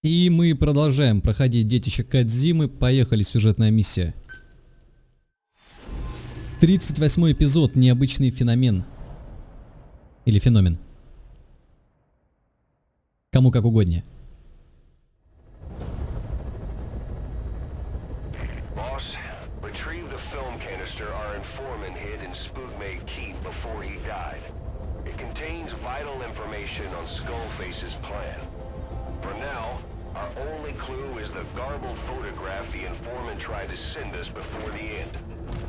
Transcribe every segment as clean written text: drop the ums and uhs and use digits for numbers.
И мы продолжаем проходить детище Кодзимы. Поехали, сюжетная миссия. 38-й эпизод. Необычный феномен. Или феномен. Кому как угоднее. Our only clue is the garbled photograph the informant tried to send us before the end.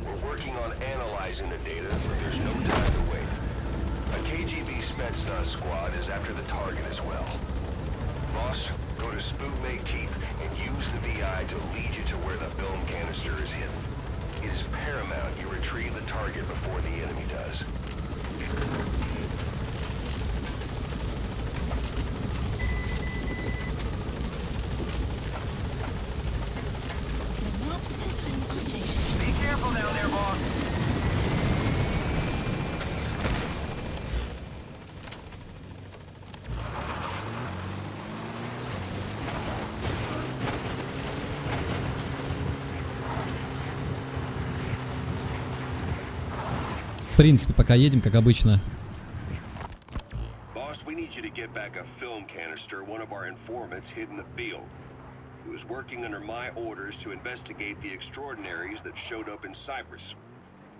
We're working on analyzing the data, but there's no time to wait. A KGB Spetsnaz squad is after the target as well. Boss, go to Spookmate Keep and use the VI to lead you to where the film canister is hidden. It is paramount you retrieve the target before the enemy does. В принципе, пока едем, как обычно. Boss, we need you to get back a film canister one of our informants hid in the field. He was working under my orders to investigate the extraordinaries that showed up in Cyprus.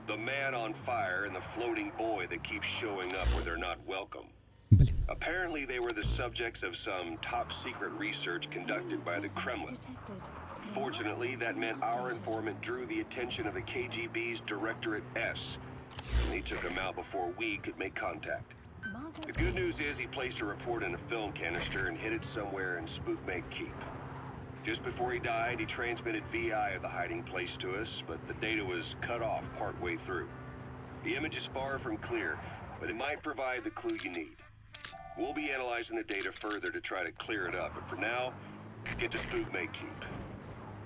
The man on fire and the floating boy that keeps showing up where they're not welcome. Apparently they were the subjects of some top-secret research conducted by the Kremlin. Fortunately, that meant our informant drew the attention of the KGB's Directorate S, and he took him out before we could make contact. The good news is he placed a report in a film canister and hid it somewhere in Spookmate Keep. Just before he died, he transmitted VI of the hiding place to us, but the data was cut off partway through. The image is far from clear, but it might provide the clue you need. We'll be analyzing the data further to try to clear it up, but for now, get to Spookmate Keep.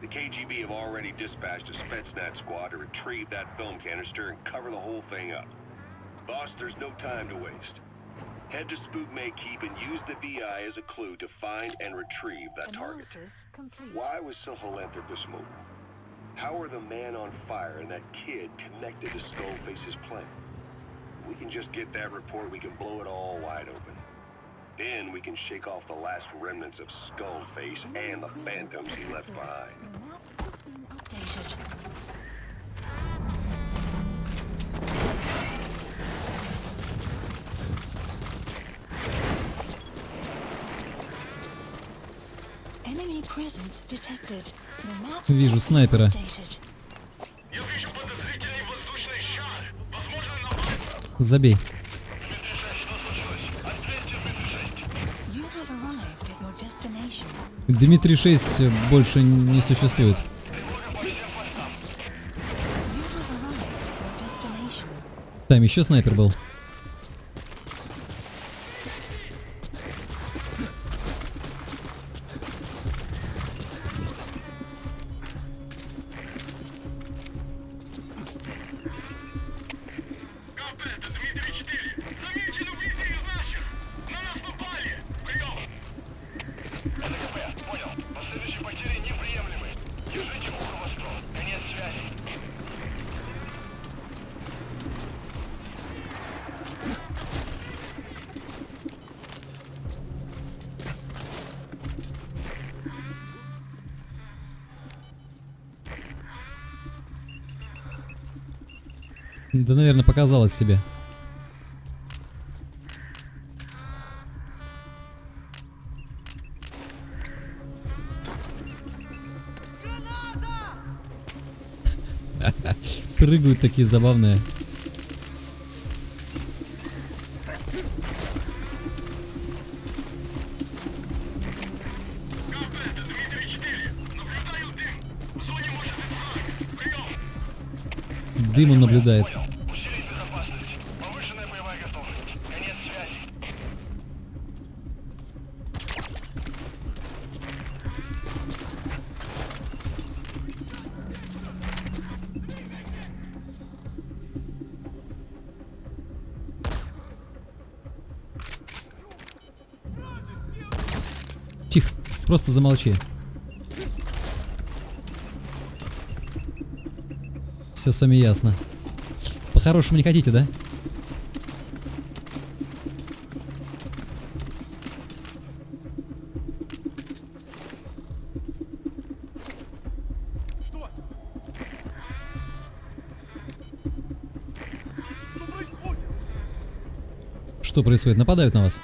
The KGB have already dispatched a Spetsnaz squad to retrieve that film canister and cover the whole thing up. Boss, there's no time to waste. Head to Spookmate Keep and use the VI as a clue to find and retrieve that target. Why was Silhalanthrope this move? How are the man on fire and that kid connected to Skullface's plan? If we can just get that report, we can blow it all wide open. Then we can shake off the last remnants of Skullface and the phantoms he left behind. Вижу снайпера. Забей. Дмитрий 6 больше не существует. Там еще снайпер был. Да, наверное, показалось себе. Прыгают такие забавные. Дым он наблюдает. Тихо. просто замолчи. Все с вами ясно. По-хорошему не хотите, да? Что происходит? Нападают на вас?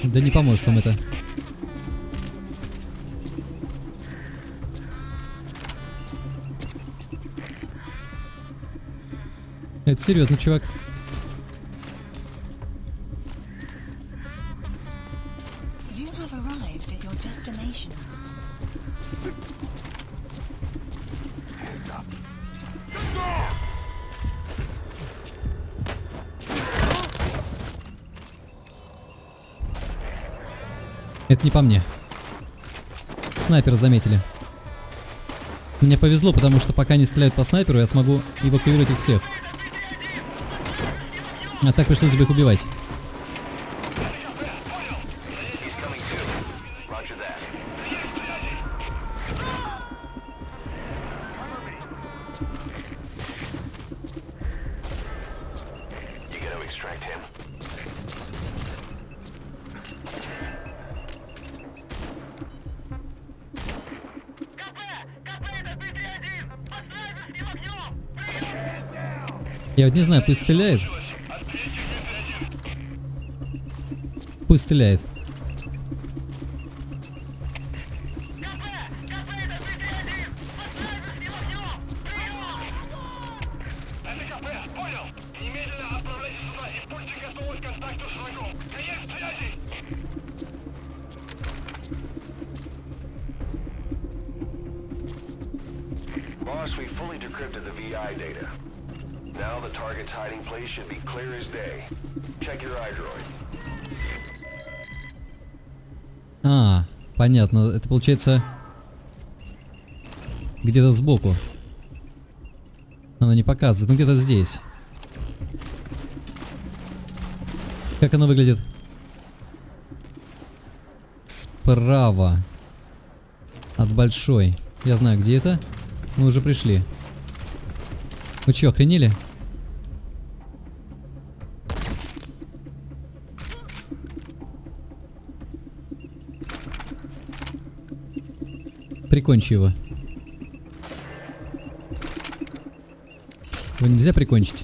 Да не поможет вам это. Это серьезно, чувак. Это не по мне. Снайпера заметили. Мне повезло, потому что пока не стреляют по снайперу, я смогу эвакуировать их всех. А так пришлось бы их убивать. Я вот не знаю, пусть стреляет. Пусть стреляет. Boss, we fully decrypted the VI data. Now the target's hiding place should be clear as day. Check your iDroid. А, понятно. Это получается где-то сбоку. Она не показывает, но где-то здесь. Как она выглядит? Справа. От большой. Я знаю, где это. Мы уже пришли. Вы чё, охренели? Прикончи его. Его нельзя прикончить.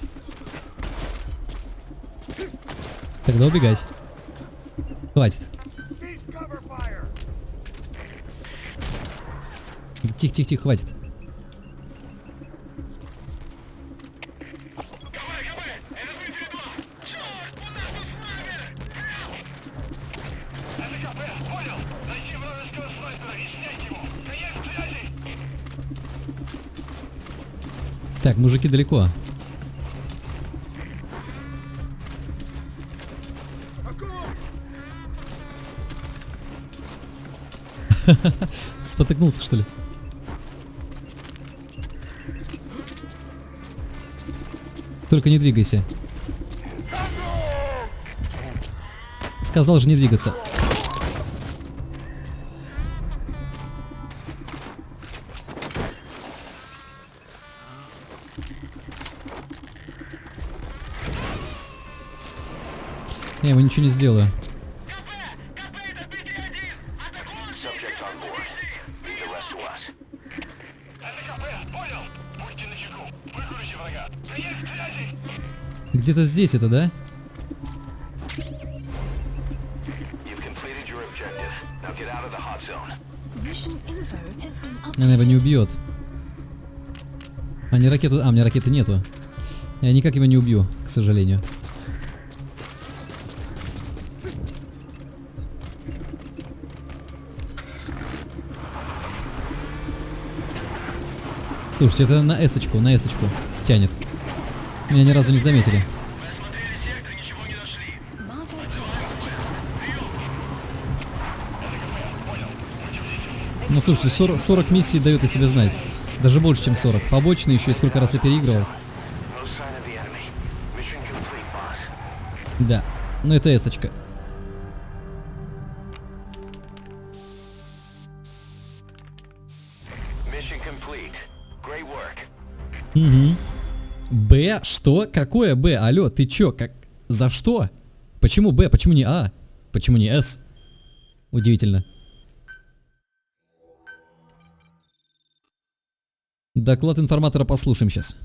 Тогда убегать. Хватит. Тихо, хватит. Так, мужики далеко. Спотыкнулся, что ли? Только не двигайся. Сказал же не двигаться. Я ему ничего не сделаю. Где-то здесь это, да? Она его не убьет. А не ракету... А, у меня ракеты нету. Я никак его не убью, к сожалению. Слушайте, это на эсочку тянет. Меня ни разу не заметили. Ну слушайте, 40 миссий дают о себе знать. Даже больше, чем 40. Побочные еще и сколько раз я переигрывал. Да, ну это эсочка. Угу. Б? Что? Какое Б? Алло, ты чё? Как? За что? Почему Б? Почему не А? Почему не С? Удивительно. Доклад информатора послушаем сейчас.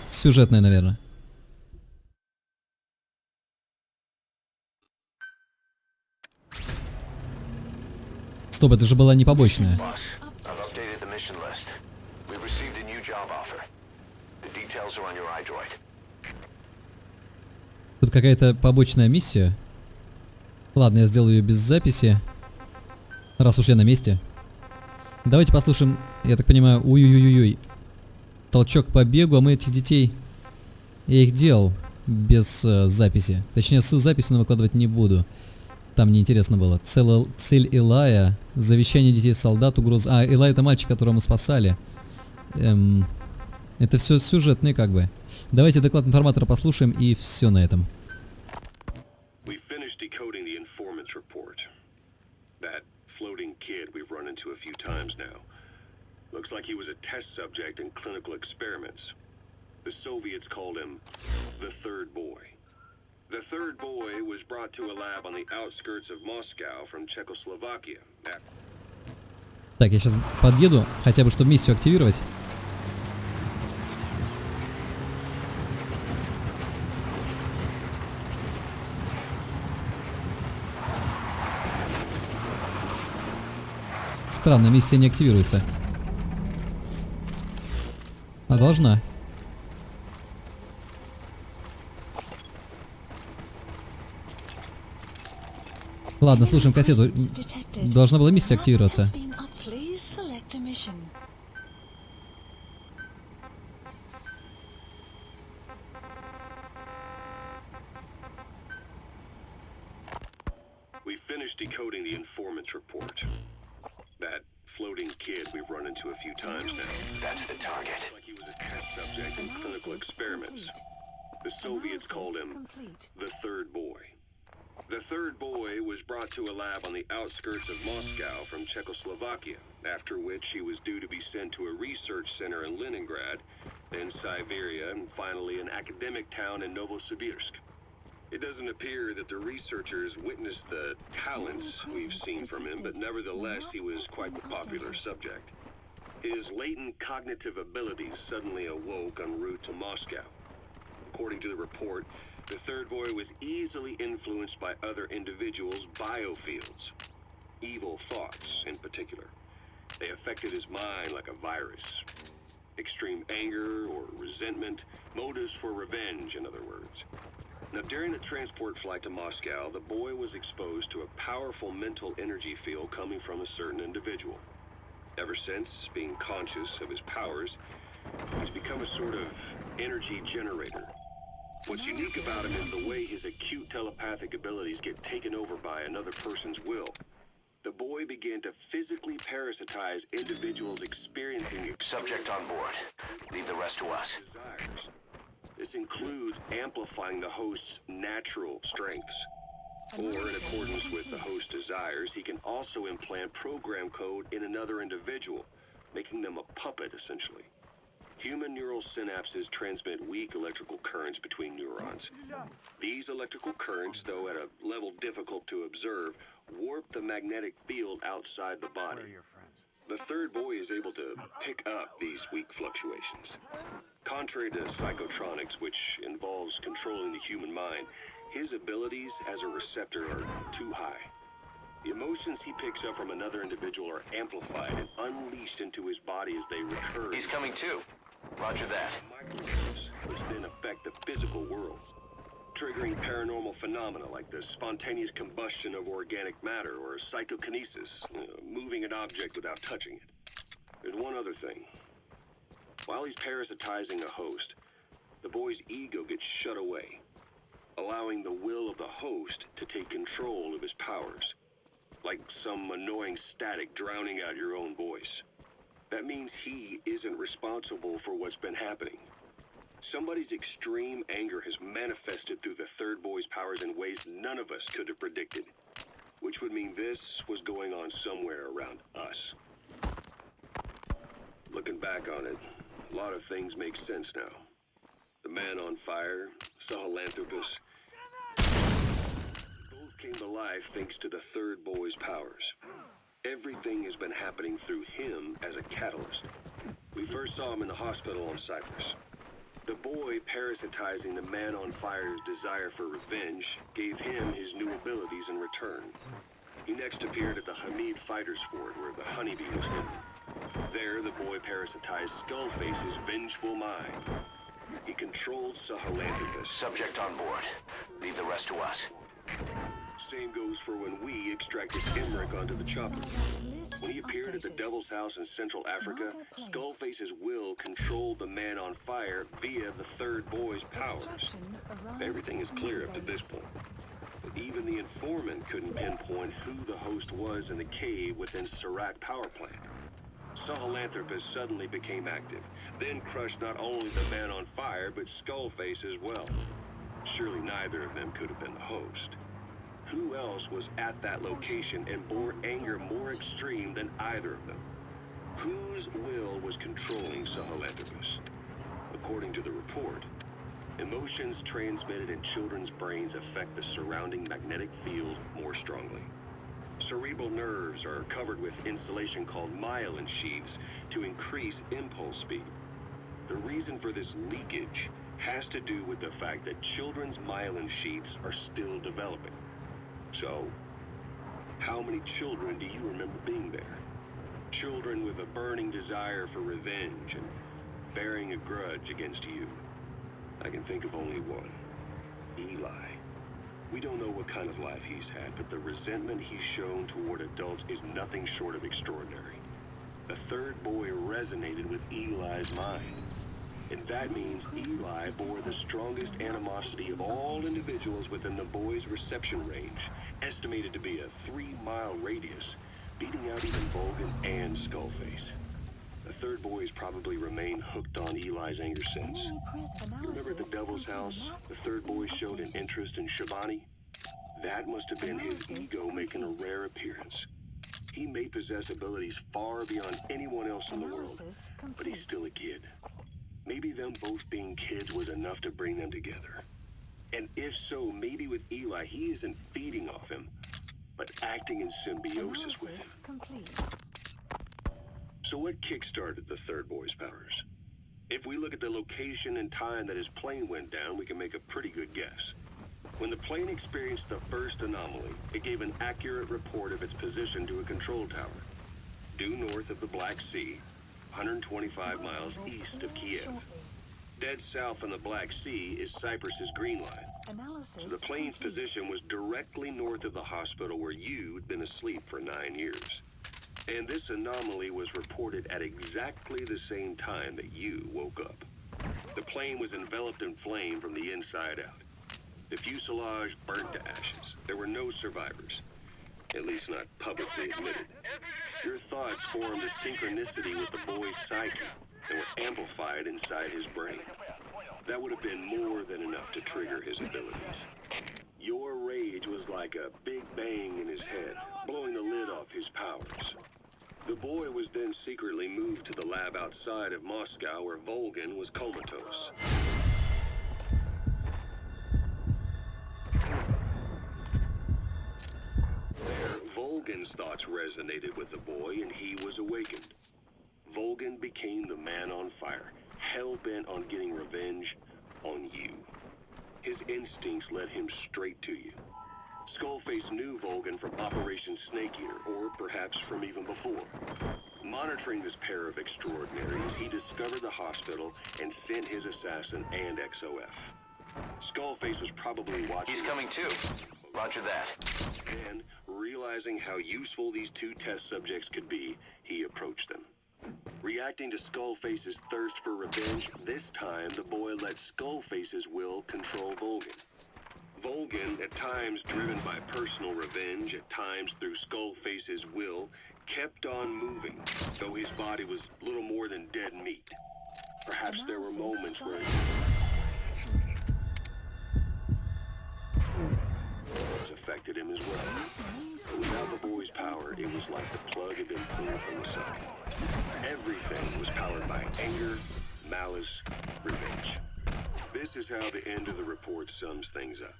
Сюжетная, наверное. Стоп, это же была не побочная. Тут какая-то побочная миссия. Ладно, я сделаю ее без записи. Раз уж я на месте. Давайте послушаем, я так понимаю, ой-ой-ой-ой. Толчок к побегу, а мы этих детей... Я их делал без записи. Точнее, с записью, но выкладывать не буду. Там неинтересно было. Цель Илая. Завещание детей солдат, угроза... А, Илай это мальчик, которого мы спасали. Это все сюжетные как бы. Давайте доклад информатора послушаем и все на этом. Floating kid we've run into a few times now. Looks like he was a test subject in clinical experiments. The Soviets called him the third boy. The third boy was brought to a lab on the outskirts of Moscow from Czechoslovakia. Так, я сейчас подъеду, хотя бы чтобы миссию активировать. Странно, миссия не активируется. А должна. Ладно, слушаем кассету. Должна была миссия активироваться. Decoding the informant's report. That floating kid we've run into a few times now. That's the target. Like he was a test subject in clinical experiments. The Soviets called him the third boy. The third boy was brought to a lab on the outskirts of Moscow from Czechoslovakia, after which he was due to be sent to a research center in Leningrad, then Siberia, and finally an academic town in Novosibirsk. It doesn't appear that the researchers witnessed the talents we've seen from him, but nevertheless he was quite the popular subject. His latent cognitive abilities suddenly awoke en route to Moscow. According to the report, the third boy was easily influenced by other individuals' biofields. Evil thoughts, in particular. They affected his mind like a virus. Extreme anger or resentment, motives for revenge, in other words. Now, during the transport flight to Moscow, the boy was exposed to a powerful mental energy field coming from a certain individual. Ever since, being conscious of his powers, he's become a sort of energy generator. What's unique about him is the way his acute telepathic abilities get taken over by another person's will. The boy began to physically parasitize individuals experiencing... Subject on board. Leave the rest to us. Desires. This includes amplifying the host's natural strengths. Or, in accordance with the host's desires, he can also implant program code in another individual, making them a puppet, essentially. Human neural synapses transmit weak electrical currents between neurons. These electrical currents, though at a level difficult to observe, warp the magnetic field outside the body. The third boy is able to pick up these weak fluctuations. Contrary to psychotronics, which involves controlling the human mind, his abilities as a receptor are too high. The emotions he picks up from another individual are amplified and unleashed into his body as they recur. He's coming too. Roger that. There's been a affect the physical world, triggering paranormal phenomena like the spontaneous combustion of organic matter or psychokinesis, moving an object without touching it. There's one other thing. While he's parasitizing a host, the boy's ego gets shut away, allowing the will of the host to take control of his powers, like some annoying static drowning out your own voice. That means he isn't responsible for what's been happening. Somebody's extreme anger has manifested through the third boy's powers in ways none of us could have predicted, which would mean this was going on somewhere around us. Looking back on it, a lot of things make sense now. The man on fire, Sahelanthropus, both came to life thanks to the third boy's powers. Everything has been happening through him as a catalyst. We first saw him in the hospital on Cyprus. The boy parasitizing the man on fire's desire for revenge gave him his new abilities in return. He next appeared at the Hamid Fighters Fort where the honeybee was hidden. There, the boy parasitized Skullface's vengeful mind. He controlled Sahelanthropus. Subject on board. Leave the rest to us. Same goes for when we extracted Emmerich onto the chopper. When he appeared at the Devil's House in Central Africa, Skullface's will controlled the man on fire via the third boy's powers. Everything is clear up to this point. But even the informant couldn't pinpoint who the host was in the cave within Serac power plant. Sahelanthropus suddenly became active, then crushed not only the man on fire, but Skullface as well. Surely neither of them could have been the host. Who else was at that location and bore anger more extreme than either of them? Whose will was controlling Sahelanthropus? According to the report, emotions transmitted in children's brains affect the surrounding magnetic field more strongly. Cerebral nerves are covered with insulation called myelin sheaths to increase impulse speed. The reason for this leakage has to do with the fact that children's myelin sheaths are still developing. So, how many children do you remember being there? Children with a burning desire for revenge and bearing a grudge against you. I can think of only one. Eli. We don't know what kind of life he's had, but the resentment he's shown toward adults is nothing short of extraordinary. The third boy resonated with Eli's mind. And that means Eli bore the strongest animosity of all individuals within the boy's reception range, estimated to be a 3-mile radius, beating out even Vulcan and Skullface. The third boy has probably remained hooked on Eli's anger since. Remember at the Devil's House, the third boy showed an interest in Shabani? That must have been his ego making a rare appearance. He may possess abilities far beyond anyone else in the world, but he's still a kid. Maybe them both being kids was enough to bring them together. And if so, maybe with Eli, he isn't feeding off him, but acting in symbiosis with him. So what kickstarted the third boy's powers? If we look at the location and time that his plane went down, we can make a pretty good guess. When the plane experienced the first anomaly, it gave an accurate report of its position to a control tower, due north of the Black Sea, 125 miles east of Kiev. Dead south on the Black Sea is Cyprus's Green Line. So the plane's position was directly north of the hospital where you'd been asleep for 9 years. And this anomaly was reported at exactly the same time that you woke up. The plane was enveloped in flame from the inside out. The fuselage burnt to ashes. There were no survivors, at least not publicly admitted. Your thoughts formed a synchronicity with the boy's psyche and were amplified inside his brain. That would have been more than enough to trigger his abilities. Your rage was like a big bang in his head, blowing the lid off his powers. The boy was then secretly moved to the lab outside of Moscow where Volgan was comatose. There, Volgan's thoughts resonated with the boy and he was awakened. Volgan became the man on fire, hell-bent on getting revenge on you. His instincts led him straight to you. Skullface knew Volgan from Operation Snake Eater, or perhaps from even before. Monitoring this pair of extraordinaries, he discovered the hospital and sent his assassin and XOF. Skullface was probably watching... He's coming too. Roger that. And, realizing how useful these two test subjects could be, he approached them. Reacting to Skullface's thirst for revenge, this time the boy let Skullface's will control Volgin. Volgin, at times driven by personal revenge, at times through Skullface's will, kept on moving, though his body was little more than dead meat. Perhaps there were moments where it affected him as well. But without the boy's power, it was like the plug had been pulled from the sun. Everything was powered by anger, malice, revenge. This is how the end of the report sums things up.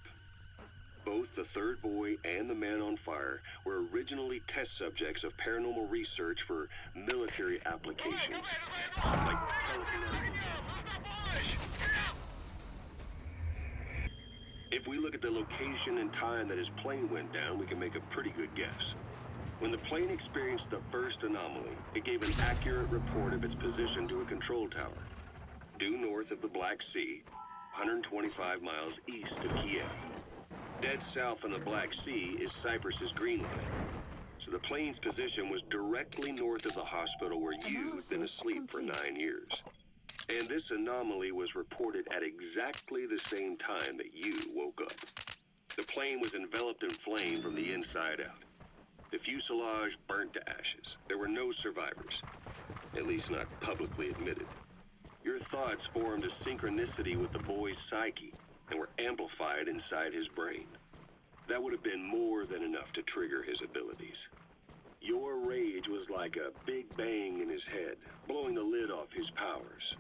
Both the third boy and the man on fire were originally test subjects of paranormal research for military applications. Like if we look at the location and time that his plane went down, we can make a pretty good guess. When the plane experienced the first anomaly, it gave an accurate report of its position to a control tower, due north of the Black Sea, 125 miles east of Kiev. Dead south on the Black Sea is Cyprus's Green Line. So the plane's position was directly north of the hospital where you'd been asleep for 9 years. And this anomaly was reported at exactly the same time that you woke up. The plane was enveloped in flame from the inside out. The fuselage burnt to ashes. There were no survivors, at least not publicly admitted. Your thoughts formed a synchronicity with the boy's psyche and were amplified inside his brain. That would have been more than enough to trigger his abilities. Your rage was like a big bang in his head, blowing the lid off his powers.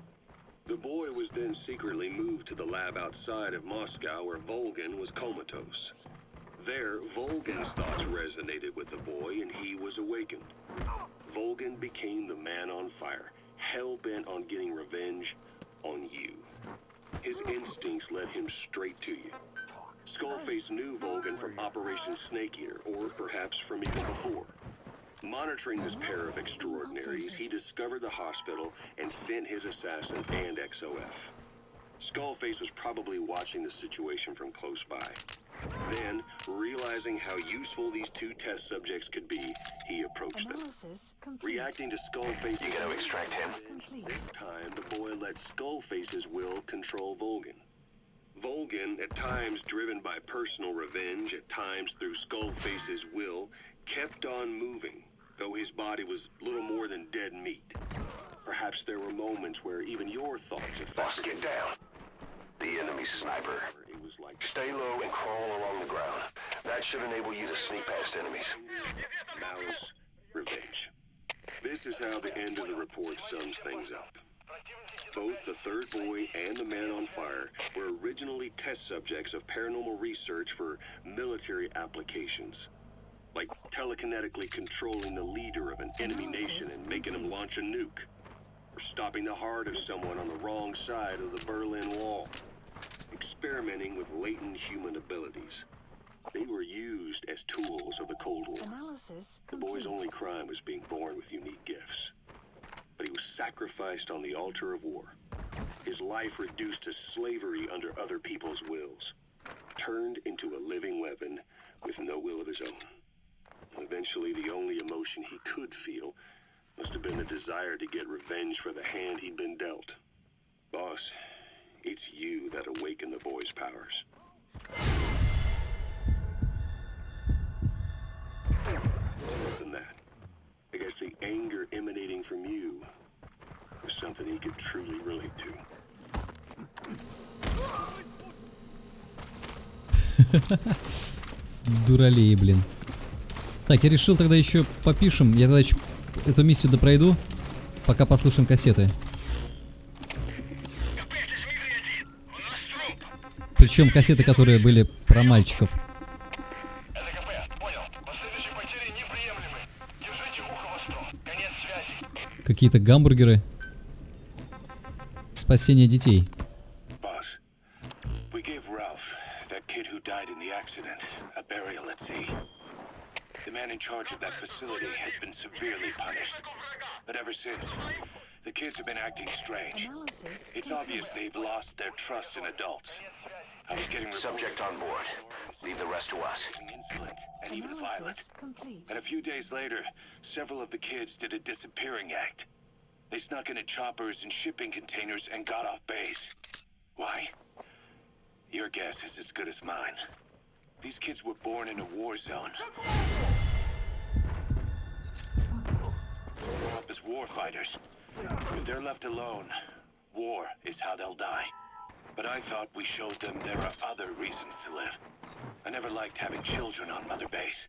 The boy was then secretly moved to the lab outside of Moscow where Volgin was comatose. There, Volgin's thoughts resonated with the boy and he was awakened. Volgin became the man on fire, hell-bent on getting revenge on you. His instincts led him straight to you. Skullface knew Volgin from Operation Snake Eater, or perhaps from even before. Monitoring this pair of extraordinaries, he discovered the hospital and sent his assassin and XOF. Skullface was probably watching the situation from close by. Then, realizing how useful these two test subjects could be, he approached them. Reacting to Skullface's... You gotta extract him. This time, the boy let Skullface's will control Volgin. Volgin, at times driven by personal revenge, at times through Skullface's will, kept on moving, though his body was little more than dead meat. Perhaps there were moments where even your thoughts affected Boss, get down. The enemy sniper. It was like Stay low and crawl along the ground. That should enable you to sneak past enemies. malice, revenge. This is how the end of the report sums things up. Both the third boy and the man on fire were originally test subjects of paranormal research for military applications. Like telekinetically controlling the leader of an enemy nation and making him launch a nuke. Or stopping the heart of someone on the wrong side of the Berlin Wall. Experimenting with latent human abilities. They were used as tools of the Cold War. The boy's only crime was being born with unique gifts. But he was sacrificed on the altar of war. His life reduced to slavery under other people's wills. Turned into a living weapon with no will of his own. Eventually, the only emotion he could feel must have been the desire to get revenge for the hand he'd been dealt. Boss, it's you that awakened the boy's powers. More than that, I guess the anger emanating from you was something he could truly relate to. Дуралей, блин. Так, я решил тогда еще попишем. Я тогда еще эту миссию допройду, пока послушаем кассеты. Причем кассеты, которые были про мальчиков. Какие-то гамбургеры. Спасение детей. Boss, we gave Ralph, that kid who died in the accident, a burial at sea. The man in charge of that facility has been severely punished. But ever since, the kids have been acting strange. It's obvious they've lost their trust in adults. I was getting Subject on board. Leave the rest to us. Insolent and even violent. And a few days later, several of the kids did a disappearing act. They snuck into choppers and shipping containers and got off base. Why? Your guess is as good as mine. These kids were born in a war zone. Grew up as war fighters. If they're left alone, war is how they'll die. But I thought we showed them there are other reasons to live. I never liked having children on Mother Base.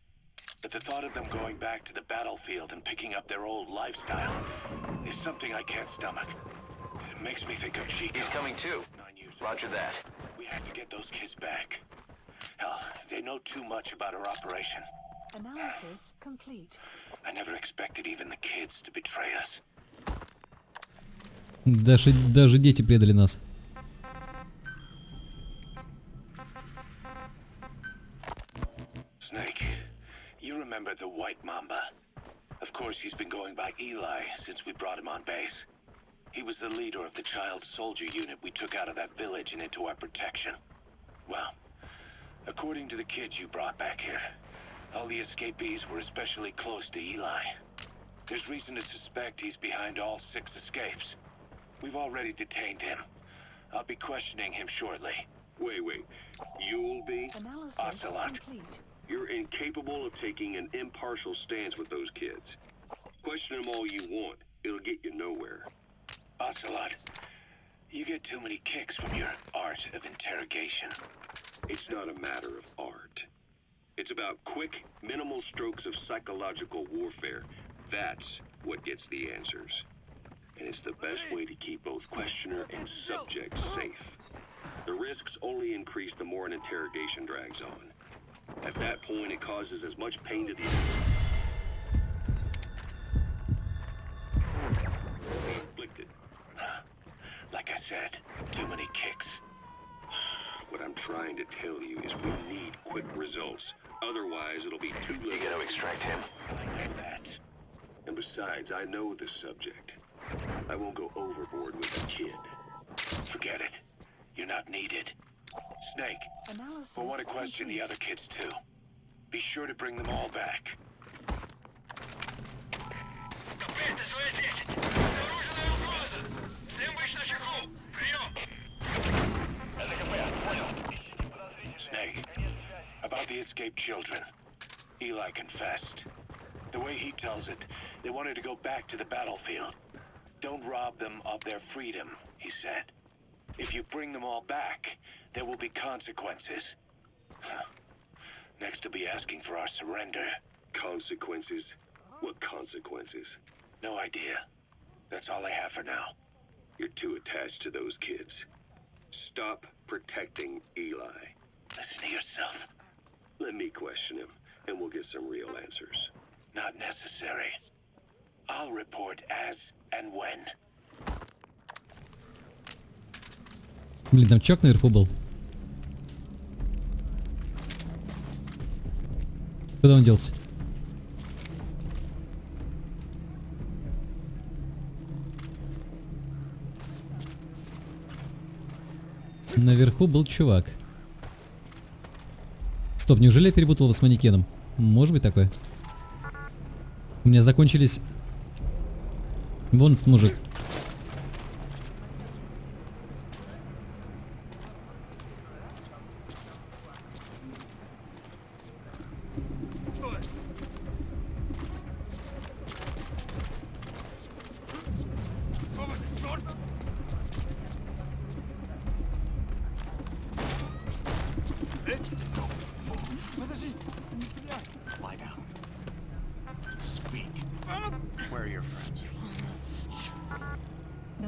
But the thought of them going back to the battlefield and picking up their old lifestyle is something I can't stomach. It makes me think of Chico. He's coming too. 9 years Roger that. We have to get those kids back. Hell, they know too much about our operation. Analysis complete. I never expected even the kids to betray us. Даже дети предали нас. Snake, you remember the White Mamba? Of course, he's been going by Eli since we brought him on base. He was the leader of the child soldier unit we took out of that village and into our protection. Well, according to the kids you brought back here, all the escapees were especially close to Eli. There's reason to suspect he's behind all 6 escapes. We've already detained him. I'll be questioning him shortly. Wait. You'll be? Analysis Ocelot. complete. You're incapable of taking an impartial stance with those kids. Question them all you want. It'll get you nowhere. Ocelot, you get too many kicks from your art of interrogation. It's not a matter of art. It's about quick, minimal strokes of psychological warfare. That's what gets the answers. And it's the best way to keep both questioner and subject safe. The risks only increase the more an interrogation drags on. At that point, it causes as much pain to the inflicted. Like I said, too many kicks. What I'm trying to tell you is we need quick results. Otherwise, it'll be too late. You gonna extract him? I know that. And besides, I know the subject. I won't go overboard with the kid. Forget it. You're not needed. Snake, Analysis we'll want to question the other kids too. Be sure to bring them all back. Snake, about the escaped children. Eli confessed. The way he tells it, they wanted to go back to the battlefield. Don't rob them of their freedom, he said. If you bring them all back, there will be consequences. Next to be asking for our surrender. Consequences? What consequences? No idea. That's all I have for now. You're too attached to those kids. Stop protecting Eli. Listen to yourself. Let me question him, and we'll get some real answers. Not necessary. I'll report as and when. Блин, там чувак наверху был. Куда он делся? Наверху был чувак. Стоп, неужели я перепутал его с манекеном? Может быть такое? У меня закончились... Вон этот мужик. Подожди, не стреляй. Lie down. Speak. Where are your friends?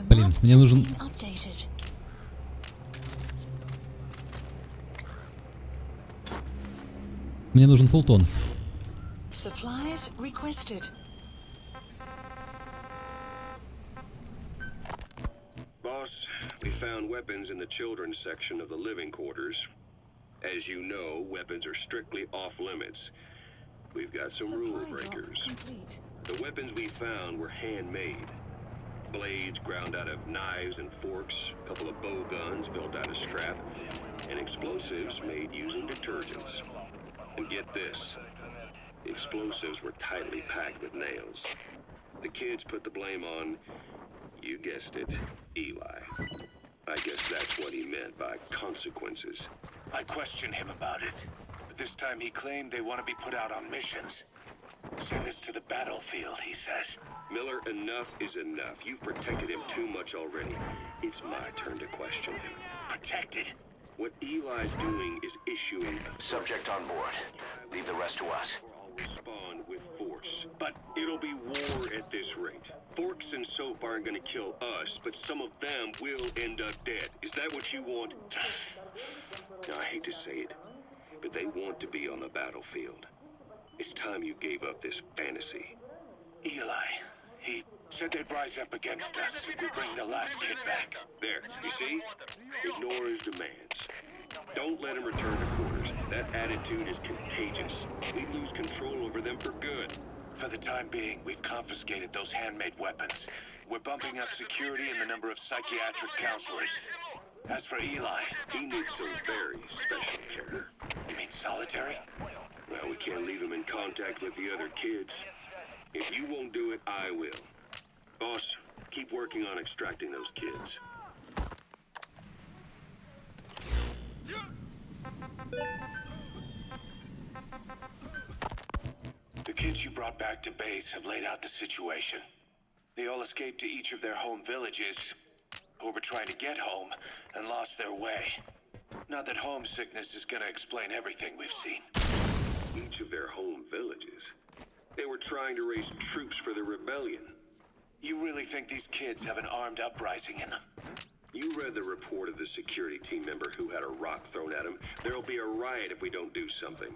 Блин, мне нужен... Мне нужен фултон. Supplies requested. Boss, we found weapons in the children's section of the living quarters. As you know, weapons are strictly off limits. We've got some rule breakers. Complete. The weapons we found were handmade. Blades ground out of knives and forks, a couple of bow guns built out of scrap, and explosives made using detergents. And get this, the explosives were tightly packed with nails. The kids put the blame on, you guessed it, Eli. I guess that's what he meant by consequences. I questioned him about it, but this time he claimed they want to be put out on missions. Send us to the battlefield, he says. Miller, enough is enough. You've protected him too much already. It's my turn to question him. Protected? What Eli's doing is issuing a Subject on board. Leave the rest to us. I'll respond with force. But it'll be war at this rate. Forks and soap aren't gonna kill us, but some of them will end up dead. Is that what you want? Now, I hate to say it, but they want to be on the battlefield. It's time you gave up this fantasy. Eli, he said they'd rise up against us if we bring the last kid back. There, you see? Ignore his demands. Don't let him return to quarters. That attitude is contagious. We lose control over them for good. For the time being, we've confiscated those handmade weapons. We're bumping up security and the number of psychiatric counselors. As for Eli, He needs some very special care. you mean solitary? Well, we can't leave him in contact with the other kids. If you won't do it, I will. Boss, keep working on extracting those kids. The kids you brought back to base have laid out the situation. They all escaped to each of their home villages, or were trying to get home, and lost their way. Not that homesickness is gonna explain everything we've seen. Each of their home villages. They were trying to raise troops for the rebellion. You really think these kids have an armed uprising in them? You read the report of the security team member who had a rock thrown at him. There'll be a riot if we don't do something.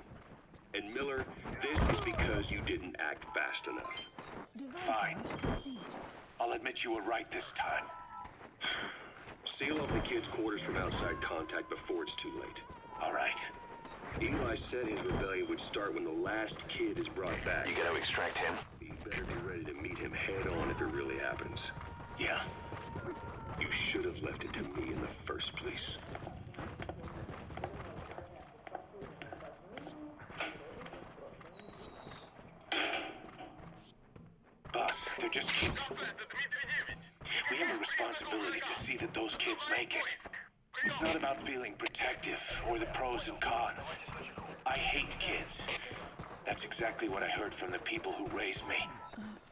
And Miller, this is because you didn't act fast enough. Fine. I'll admit you were right this time. Seal off the kids' quarters from outside contact before it's too late. All right. Eli said his rebellion would start when the last kid is brought back. You gotta extract him. You better be ready to meet him head on if it really happens. Yeah. You should have left it to me in the first place. Boss, they're just kids. We have a responsibility to see that those kids make it. It's not about feeling protective or the pros and cons. I hate kids. That's exactly what I heard from the people who raised me.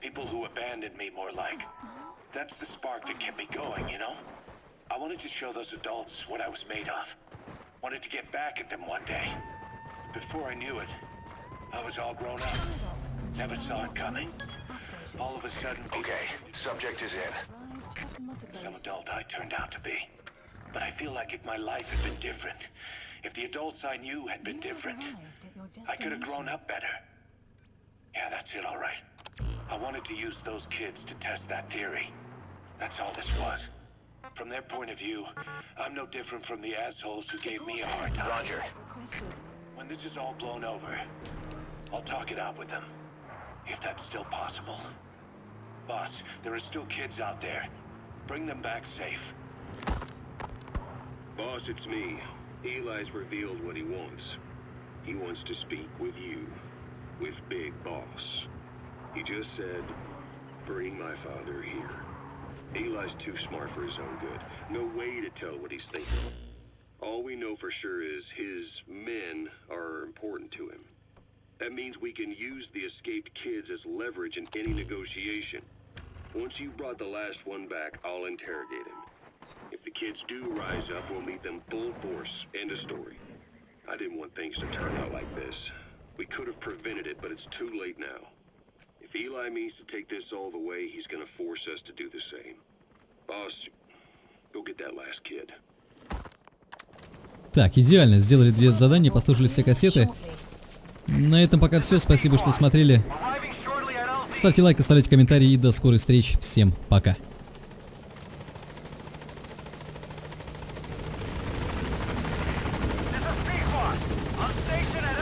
People who abandoned me, more like. That's the spark that kept me going, you know? I wanted to show those adults what I was made of. Wanted to get back at them one day. Before I knew it, I was all grown up. Never saw it coming. All of a sudden, Okay, subject is in. some adult I turned out to be. But I feel like if my life had been different, if the adults I knew had been different, I could have grown up better. Yeah, that's it, all right. I wanted to use those kids to test that theory. That's all this was. From their point of view, I'm no different from the assholes who gave me a hard time. Roger. When this is all blown over, I'll talk it out with them. If that's still possible. Boss, there are still kids out there. Bring them back safe. Boss, it's me. Eli's revealed what he wants. He wants to speak with you. With Big Boss. He just said, bring my father here. Eli's too smart for his own good. No way to tell what he's thinking. All we know for sure is his men are important to him. That means we can use the escaped kids as leverage in any negotiation. Once you've brought the last one back, I'll interrogate him. If the kids do rise up, we'll meet them full force. End of story. I didn't want things to turn out like this. We could have prevented it, but it's too late now. If Eli means to take this all the way, he's gonna force us to do the same. Boss, go get that last kid. Так, идеально. Сделали 2 задания, послушали все кассеты. На этом пока все. Спасибо, что смотрели. Ставьте лайк, оставляйте комментарии и до скорых встреч. Всем пока. This is P-Hawk. On station at